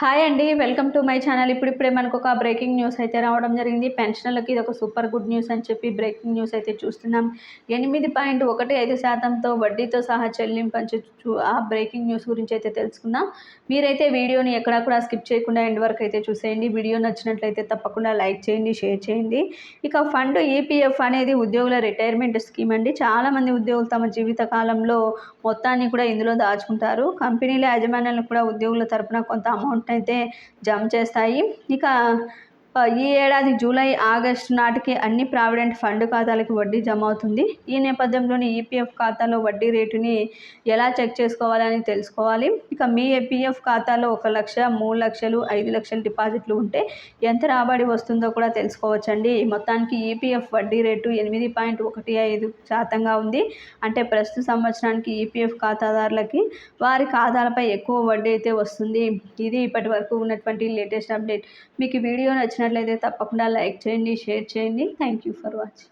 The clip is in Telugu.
హాయ్ అండి. Welcome to my channel. ఇప్పుడిప్పుడే మనకొక బ్రేకింగ్ న్యూస్ అయితే రావడం జరిగింది. పెన్షనర్లకి ఇదొక సూపర్ గుడ్ న్యూస్ అని చెప్పి బ్రేకింగ్ న్యూస్ అయితే చూస్తున్నాం. 8.15%తో వడ్డీతో సహా చెల్లింపని ఆ బ్రేకింగ్ న్యూస్ గురించి అయితే తెలుసుకుందాం. మీరైతే వీడియోని ఎక్కడా కూడా స్కిప్ చేయకుండా ఎండ్ వరకు అయితే చూసేయండి. వీడియో నచ్చినట్లయితే తప్పకుండా లైక్ చేయండి, షేర్ చేయండి. ఇక ఫండ్ ఈపీఎఫ్ అనేది ఉద్యోగుల రిటైర్మెంట్ స్కీమ్ అండి. చాలామంది ఉద్యోగులు తమ జీవిత కాలంలో మొత్తాన్ని కూడా ఇందులో దాచుకుంటారు. కంపెనీల యాజమాన్యాలు కూడా ఉద్యోగుల తరపున కొంత అమౌంట్ అయితే జమ చేస్తాయి. ఇక ఈ ఏడాది జూలై, ఆగస్టు నాటికి అన్ని ప్రావిడెంట్ ఫండ్ ఖాతాలకు వడ్డీ జమ అవుతుంది. ఈ నేపథ్యంలోని ఈపీఎఫ్ ఖాతాలో వడ్డీ రేటుని ఎలా చెక్ చేసుకోవాలని తెలుసుకోవాలి. ఇక మీ పిఎఫ్ ఖాతాలో 1 లక్ష, 3 లక్షలు, 5 లక్షల డిపాజిట్లు ఉంటే ఎంత రాబడి వస్తుందో కూడా తెలుసుకోవచ్చండి. మొత్తానికి ఈపీఎఫ్ వడ్డీ రేటు 8.15% ఉంది. అంటే ప్రస్తుత సంవత్సరానికి ఈపీఎఫ్ ఖాతాదారులకి వారి ఖాతాలపై ఎక్కువ వడ్డీ అయితే వస్తుంది. ఇది ఇప్పటి వరకు ఉన్నటువంటి లేటెస్ట్ అప్డేట్. మీకు ఈ వీడియో నచ్చినట్లయితే తప్పకుండా లైక్ చేయండి, షేర్ చేయండి. Thank you for watching.